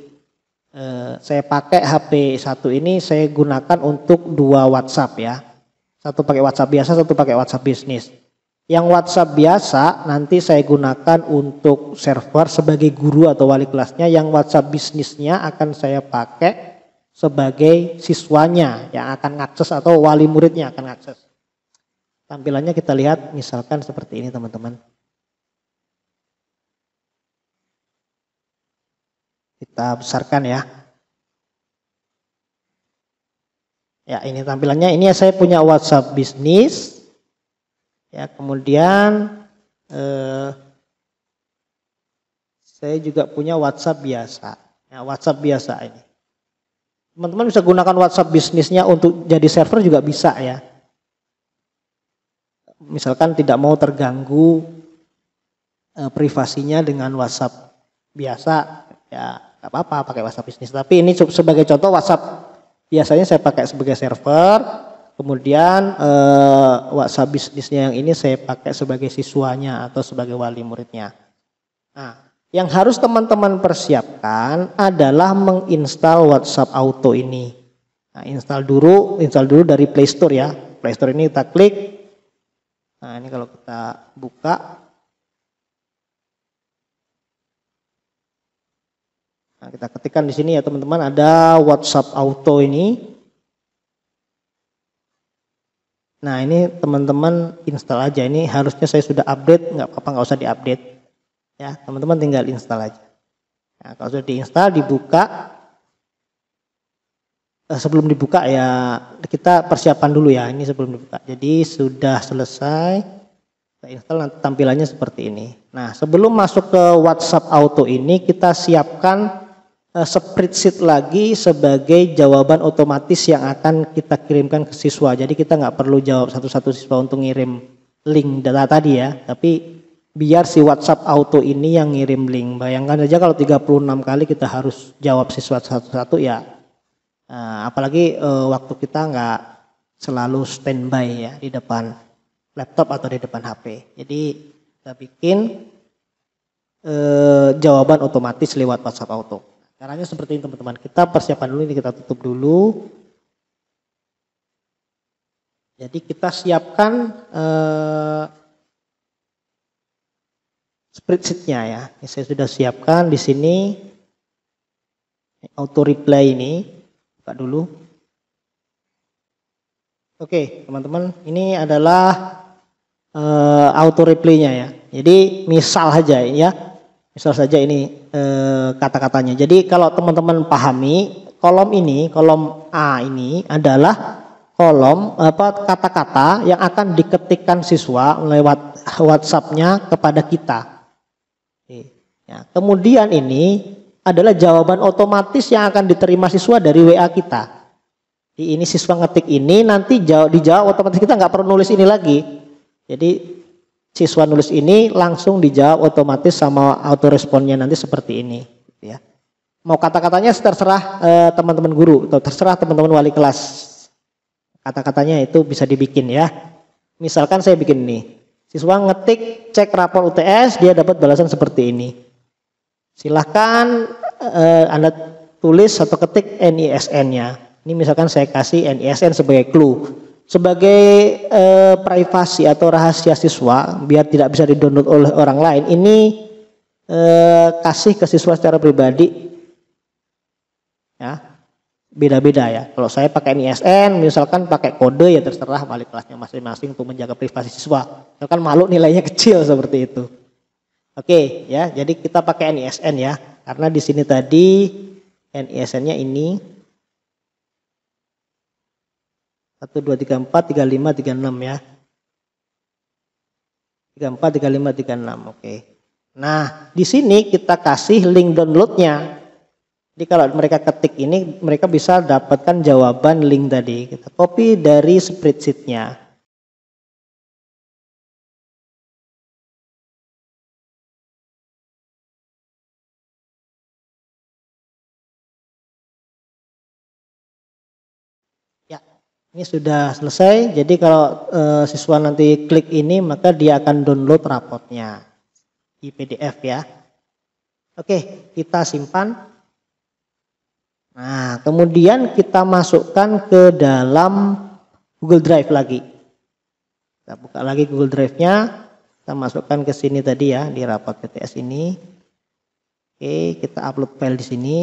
saya pakai HP satu ini saya gunakan untuk 2 WhatsApp ya. Satu pakai WhatsApp biasa, satu pakai WhatsApp bisnis. Yang WhatsApp biasa nanti saya gunakan untuk server sebagai guru atau wali kelasnya. Yang WhatsApp bisnisnya akan saya pakai sebagai siswanya yang akan ngakses atau wali muridnya akan ngakses. Tampilannya kita lihat misalkan seperti ini teman-teman. Kita besarkan ya. Ya, ini tampilannya. Ini saya punya WhatsApp bisnis. Ya, kemudian saya juga punya WhatsApp biasa. Ya, WhatsApp biasa ini. Teman-teman bisa gunakan WhatsApp bisnisnya untuk jadi server juga bisa ya. Misalkan tidak mau terganggu privasinya dengan WhatsApp biasa, ya nggak apa-apa pakai WhatsApp bisnis. Tapi ini sebagai contoh WhatsApp biasanya saya pakai sebagai server. Kemudian WhatsApp bisnisnya yang ini saya pakai sebagai siswanya atau sebagai wali muridnya. Nah, yang harus teman-teman persiapkan adalah menginstal WhatsApp Auto ini. Nah, install dulu dari Play Store ya. Play Store ini kita klik. Nah, ini kalau kita buka. Nah, kita ketikkan di sini ya teman-teman, ada WhatsApp Auto ini. Nah, ini teman-teman install aja. Ini harusnya saya sudah update, nggak apa-apa, nggak usah diupdate. Ya, teman-teman tinggal install aja. Nah, kalau sudah diinstal, dibuka. Sebelum dibuka ya kita persiapan dulu ya. Ini sebelum dibuka. Jadi sudah selesai. Kita install, nanti tampilannya seperti ini. Nah, sebelum masuk ke WhatsApp Auto ini kita siapkan spreadsheet lagi sebagai jawaban otomatis yang akan kita kirimkan ke siswa. Jadi kita nggak perlu jawab satu-satu siswa untuk ngirim link data tadi ya, tapi biar si WhatsApp Auto ini yang ngirim link. Bayangkan aja kalau 36 kali kita harus jawab siswa satu-satu ya. Apalagi waktu kita nggak selalu standby ya di depan laptop atau di depan HP. Jadi kita bikin jawaban otomatis lewat WhatsApp Auto. Caranya seperti ini teman-teman. Kita persiapan dulu, ini kita tutup dulu. Jadi kita siapkan spreadsheet-nya ya. Ini saya sudah siapkan di sini. Auto reply ini. Buka dulu. Oke teman-teman, ini adalah auto reply-nya ya. Jadi misal aja ya. Misal saja ini kata-katanya. Jadi kalau teman-teman pahami, kolom ini, kolom A ini adalah kolom kata-kata yang akan diketikkan siswa lewat WhatsApp-nya kepada kita. Ya, kemudian ini adalah jawaban otomatis yang akan diterima siswa dari WA kita. Ini siswa ngetik ini nanti dijawab otomatis, kita nggak perlu nulis ini lagi. Jadi siswa nulis ini langsung dijawab otomatis sama autoresponnya nanti seperti ini. Ya. Mau kata-katanya terserah teman-teman guru atau terserah teman-teman wali kelas. Kata-katanya itu bisa dibikin ya. Misalkan saya bikin ini, siswa ngetik cek rapor UTS, dia dapat balasan seperti ini. Silahkan Anda tulis atau ketik NISN-nya. Ini misalkan saya kasih NISN sebagai clue. Sebagai privasi atau rahasia siswa, biar tidak bisa didownload oleh orang lain, ini kasih ke siswa secara pribadi. Ya, beda-beda ya. Kalau saya pakai NISN, misalkan pakai kode, ya terserah wali kelasnya masing-masing untuk menjaga privasi siswa. Misalkan malu nilainya kecil seperti itu. Oke, ya. Jadi kita pakai NISN ya, karena di sini tadi NISN-nya ini 1, 2, 3, 4, 3, 5, 3, 6 ya. 3, 4, 3, 5, 3, 6. Oke. Nah, di sini kita kasih link downloadnya. Jadi kalau mereka ketik ini, mereka bisa dapatkan jawaban link tadi. Kita copy dari spreadsheet-nya. Ini sudah selesai, jadi kalau siswa nanti klik ini maka dia akan download rapotnya di PDF ya. Oke, kita simpan. Nah, kemudian kita masukkan ke dalam Google Drive lagi. Kita buka lagi Google Drive-nya, kita masukkan ke sini tadi ya, di rapot PTS ini. Oke, kita upload file di sini.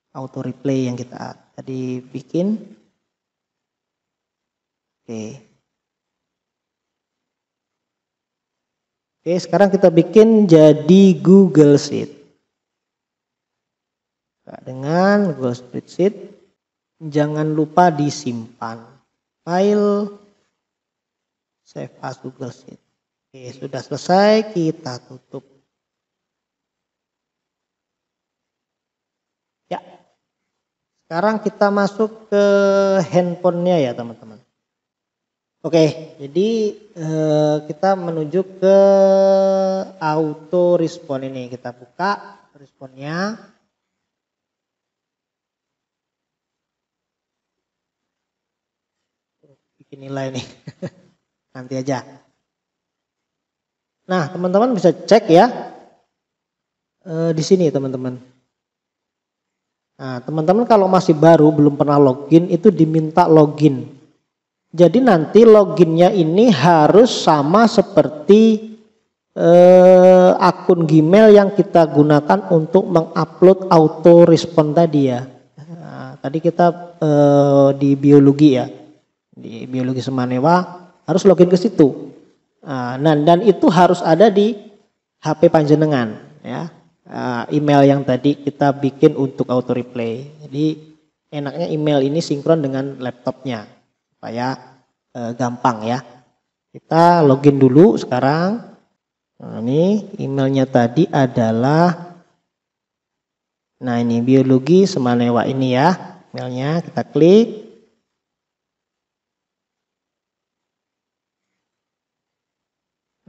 Auto replay yang kita tadi bikin. Oke. Oke, sekarang kita bikin jadi Google Sheet. Dengan Google Spreadsheet, jangan lupa disimpan. File save as Google Sheet. Oke, sudah selesai, kita tutup. Ya. Sekarang kita masuk ke handphonenya ya teman-teman. Oke, jadi kita menuju ke auto respon ini. Kita buka responnya. Bikin nilai nih, nanti aja. Nah teman-teman bisa cek ya di sini teman-teman. Nah, teman-teman kalau masih baru belum pernah login itu diminta login. Jadi nanti loginnya ini harus sama seperti akun Gmail yang kita gunakan untuk mengupload auto respon tadi ya. Nah, tadi kita di biologi ya, di biologi Semanewa harus login ke situ. Nah, dan itu harus ada di HP panjenengan ya. Email yang tadi kita bikin untuk auto replay. Jadi enaknya email ini sinkron dengan laptopnya supaya gampang ya. Kita login dulu sekarang. Nah, ini emailnya tadi adalah, nah ini biologi Semanewa ini ya emailnya, kita klik.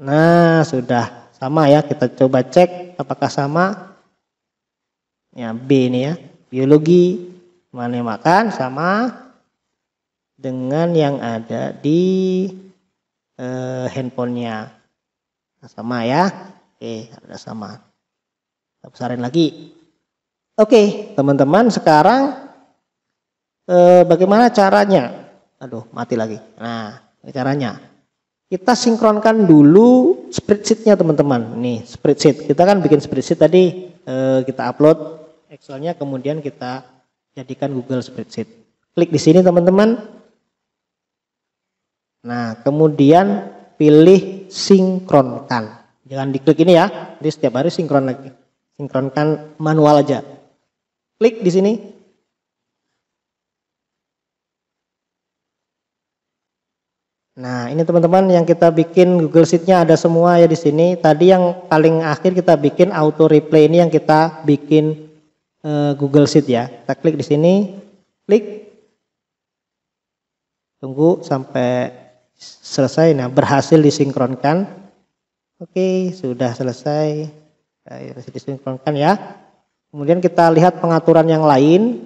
Nah sudah sama ya, kita coba cek apakah sama. Ya B ini ya, biologi Semanewa kan sama dengan yang ada di handphonenya. Nah, sama ya. Oke, ada sama. Kita besarin lagi. Oke, teman-teman sekarang bagaimana caranya? Aduh, mati lagi. Nah, caranya. Kita sinkronkan dulu spreadsheet-nya teman-teman. Nih, spreadsheet. Kita kan bikin spreadsheet tadi, kita upload Excel-nya, kemudian kita jadikan Google Spreadsheet. Klik di sini teman-teman. Nah, kemudian pilih sinkronkan. Jangan diklik ini ya. Jadi setiap hari sinkron lagi. Sinkronkan manual aja. Klik di sini. Nah, ini teman-teman yang kita bikin Google Sheet-nya ada semua ya di sini. Tadi yang paling akhir kita bikin auto replay, ini yang kita bikin Google Sheet ya. Kita klik di sini, klik. Tunggu sampai selesai. Nah, berhasil disinkronkan. Oke, sudah selesai. Berhasil disinkronkan ya. Kemudian kita lihat pengaturan yang lain.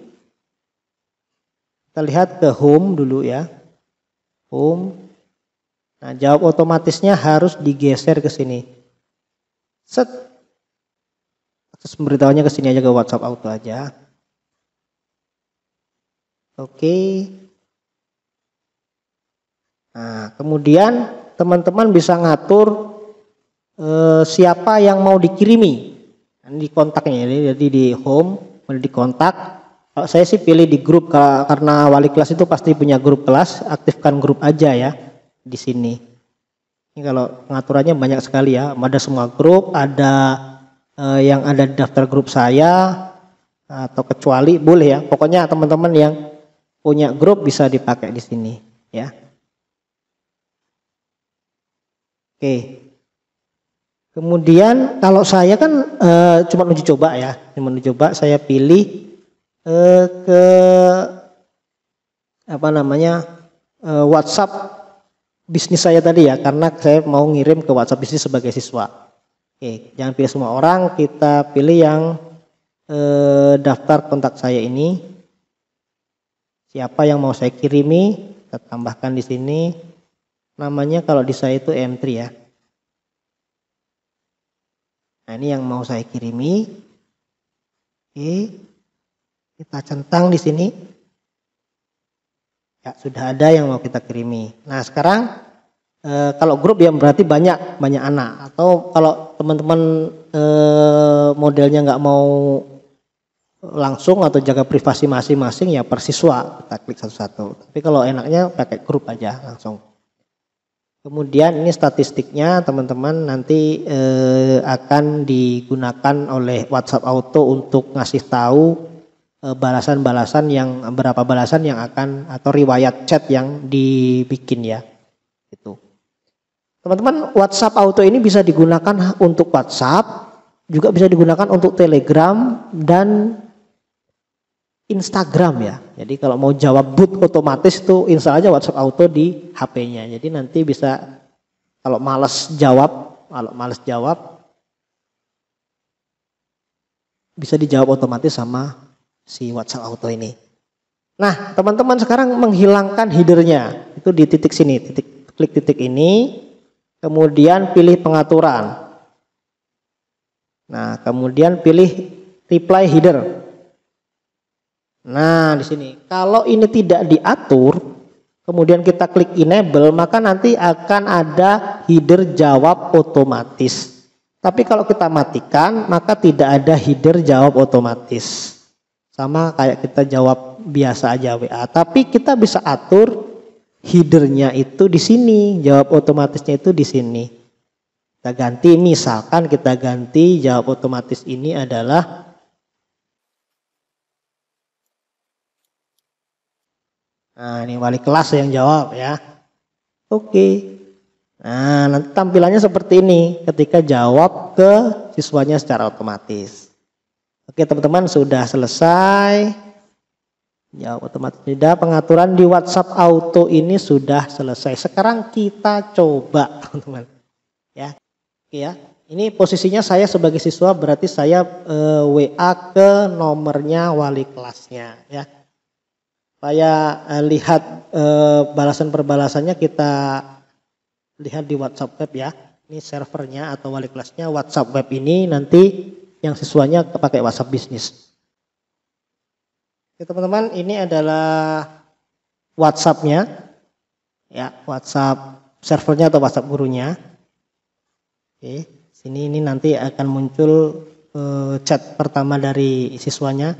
Kita lihat ke home dulu ya. Home. Nah, jawab otomatisnya harus digeser ke sini. Set. Akses pemberitahuannya ke sini aja, ke WhatsApp Auto aja. Oke. Nah, kemudian teman-teman bisa ngatur siapa yang mau dikirimi. Di kontaknya, jadi di home, di kontak. Kalau saya sih pilih di grup, karena wali kelas itu pasti punya grup kelas, aktifkan grup aja ya. Di sini. Ini kalau pengaturannya banyak sekali ya. Ada semua grup, ada yang ada di daftar grup saya, atau kecuali boleh ya. Pokoknya teman-teman yang punya grup bisa dipakai di sini ya. Oke. Kemudian kalau saya kan cuma uji coba ya. Cuma uji coba, saya pilih ke apa namanya WhatsApp bisnis saya tadi ya, karena saya mau ngirim ke WhatsApp bisnis sebagai siswa. Oke, jangan pilih semua orang, kita pilih yang daftar kontak saya ini. Siapa yang mau saya kirimi, kita tambahkan di sini. Namanya kalau di saya itu M3 ya. Nah, ini yang mau saya kirimi. Oke, kita centang di sini. Ya, sudah ada yang mau kita kirimi. Nah, sekarang kalau grup ya berarti banyak anak. Atau kalau teman-teman modelnya nggak mau langsung atau jaga privasi masing-masing ya per siswa, kita klik satu-satu. Tapi kalau enaknya pakai grup aja langsung. Kemudian ini statistiknya teman-teman nanti akan digunakan oleh WhatsApp Auto untuk ngasih tahu balasan-balasan yang berapa balasan yang akan atau riwayat chat yang dibikin ya. Itu. Teman-teman, WhatsApp Auto ini bisa digunakan untuk WhatsApp, juga bisa digunakan untuk Telegram dan Instagram ya. Jadi kalau mau jawab bot otomatis tuh install aja WhatsApp Auto di HP-nya. Jadi nanti bisa kalau males jawab bisa dijawab otomatis sama si WhatsApp Auto ini. Nah, teman-teman sekarang menghilangkan headernya. Itu di titik sini, klik titik ini, kemudian pilih pengaturan. Nah, kemudian pilih reply header. Nah, di sini. Kalau ini tidak diatur, kemudian kita klik enable, maka nanti akan ada header jawab otomatis. Tapi kalau kita matikan, maka tidak ada header jawab otomatis. Sama kayak kita jawab biasa aja WA, tapi kita bisa atur headernya itu di sini, jawab otomatisnya itu di sini. Kita ganti, misalkan kita ganti jawab otomatis ini adalah nah, ini wali kelas yang jawab ya. Oke. Nah, nanti tampilannya seperti ini ketika jawab ke siswanya secara otomatis. Oke teman-teman, sudah selesai. Jawab otomatis sudah, pengaturan di WhatsApp Auto ini sudah selesai. Sekarang kita coba teman-teman. Ya. Oke ya. Ini posisinya saya sebagai siswa, berarti saya WA ke nomornya wali kelasnya ya. Saya lihat balasan per balasannya, kita lihat di WhatsApp web ya. Ini servernya atau wali kelasnya WhatsApp web ini, nanti yang siswanya pakai WhatsApp bisnis. Oke teman-teman, ini adalah WhatsApp-nya ya, WhatsApp servernya atau WhatsApp gurunya. Oke, sini ini nanti akan muncul chat pertama dari siswanya.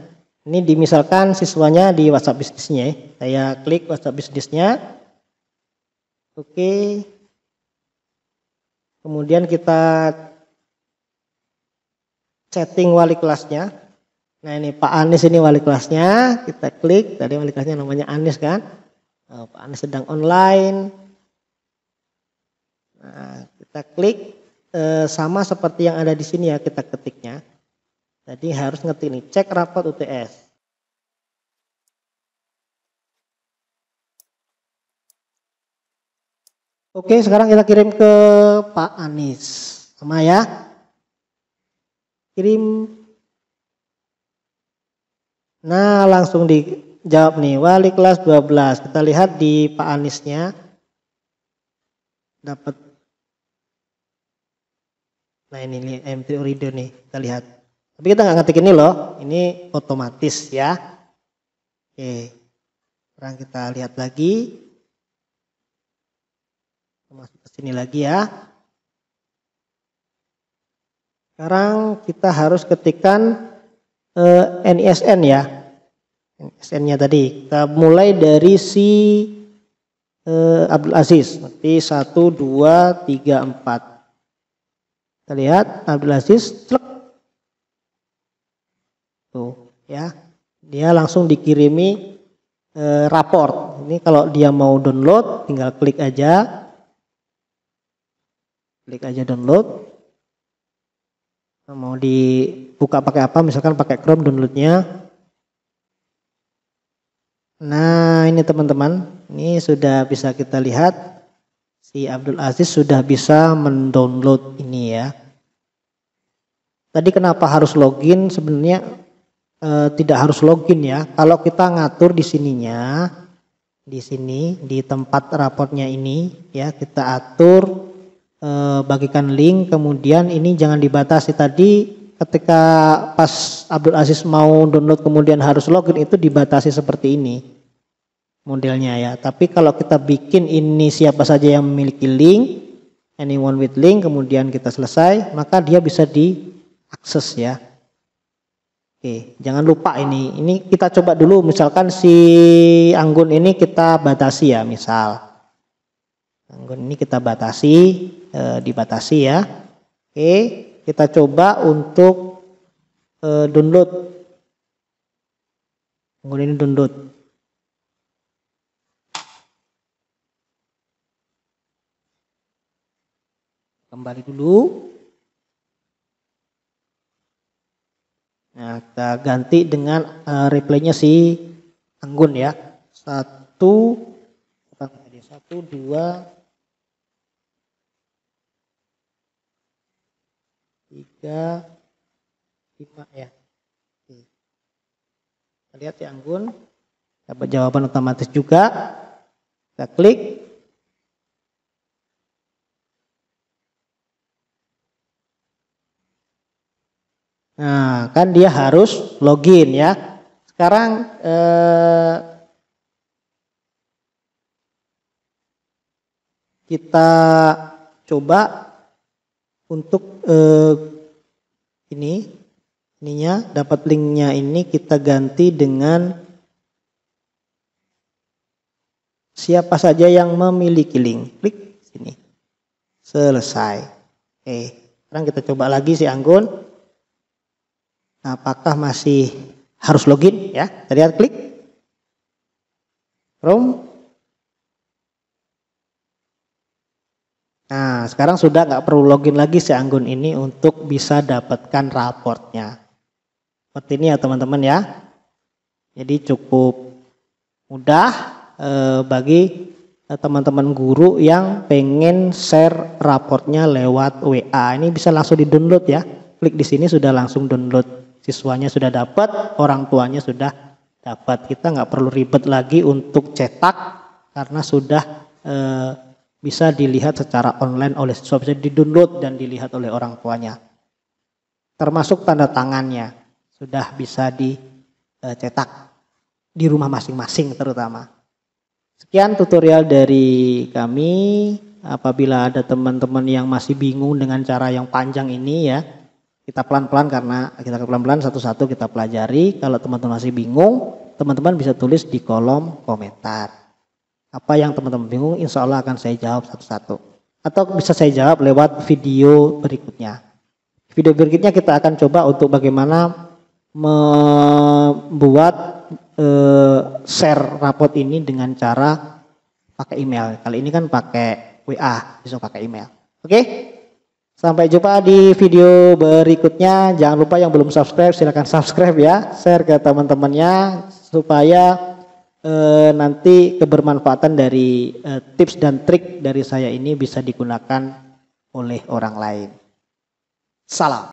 Ini misalkan siswanya di WhatsApp bisnisnya ya. Saya klik WhatsApp bisnisnya. Oke. Kemudian kita setting wali kelasnya. Nah ini Pak Anies ini wali kelasnya. Kita klik, tadi wali kelasnya namanya Anies kan. Pak Anies sedang online. Nah, kita klik sama seperti yang ada di sini ya kita ketiknya. Jadi harus ngetik nih, cek rapot UTS. Oke, sekarang kita kirim ke Pak Anies. Sama ya. Kirim. Nah, langsung dijawab nih, wali kelas 12. Kita lihat di Pak Aniesnya. Dapat. Nah ini M3 Reader nih, kita lihat. Tapi kita nggak ngetik ini loh, ini otomatis ya. Oke, sekarang kita lihat lagi. Masuk ke sini lagi ya. Sekarang kita harus ketikkan NISN ya. NISN-nya tadi. Kita mulai dari si Abdul Aziz. Nanti 1, 2, 3, 4. Kita lihat Abdul Aziz. Clek. Tuh ya. Dia langsung dikirimi raport. Ini kalau dia mau download tinggal klik aja. Klik aja download. Mau dibuka pakai apa? Misalkan pakai Chrome downloadnya. Nah ini teman-teman, ini sudah bisa kita lihat si Abdul Aziz sudah bisa mendownload ini ya. Tadi kenapa harus login? Sebenarnya tidak harus login ya. Kalau kita ngatur di sininya, di sini di tempat raportnya ini ya kita atur. Bagikan link, kemudian ini jangan dibatasi. Tadi ketika pas Abdul Aziz mau download kemudian harus login itu dibatasi seperti ini modelnya ya. Tapi kalau kita bikin ini siapa saja yang memiliki link, anyone with link, kemudian kita selesai, maka dia bisa diakses ya. Oke, jangan lupa ini kita coba dulu, misalkan si Anggun ini kita batasi ya, misal Anggun ini kita batasi, dibatasi ya. Oke, kita coba untuk download. Anggun ini download. Kembali dulu. Nah, kita ganti dengan replaynya si Anggun ya. 1, 2, 3, 5 ya. Oke. Kita lihat ya Anggun. Dapat jawaban otomatis juga. Kita klik. Nah, kan dia harus login ya. Sekarang kita coba untuk ininya dapat linknya ini kita ganti dengan siapa saja yang memiliki link. Klik sini. Selesai. Oke, sekarang kita coba lagi si Anggun. Apakah masih harus login ya? Kita lihat, klik Chrome. Nah, sekarang sudah nggak perlu login lagi si Anggun ini untuk bisa dapatkan raportnya. Seperti ini ya teman-teman ya. Jadi cukup mudah bagi teman-teman guru yang pengen share raportnya lewat WA. Ini bisa langsung di-download ya. Klik di sini sudah langsung download. Siswanya sudah dapat, orang tuanya sudah dapat. Kita nggak perlu ribet lagi untuk cetak karena sudah bisa dilihat secara online oleh siswa, bisa di-download dan dilihat oleh orang tuanya. Termasuk tanda tangannya sudah bisa dicetak di rumah masing-masing terutama. Sekian tutorial dari kami. Apabila ada teman-teman yang masih bingung dengan cara yang panjang ini ya, kita pelan-pelan karena kita pelan-pelan satu-satu kita pelajari. Kalau teman-teman masih bingung, teman-teman bisa tulis di kolom komentar. Apa yang teman-teman bingung, insya Allah akan saya jawab satu-satu. atau bisa saya jawab lewat video berikutnya. Video berikutnya kita akan coba untuk bagaimana membuat share rapot ini dengan cara pakai email. Kali ini kan pakai WA, bisa pakai email. Oke? Sampai jumpa di video berikutnya. Jangan lupa yang belum subscribe silahkan subscribe ya, share ke teman-temannya supaya nanti kebermanfaatan dari tips dan trik dari saya ini bisa digunakan oleh orang lain. Salam.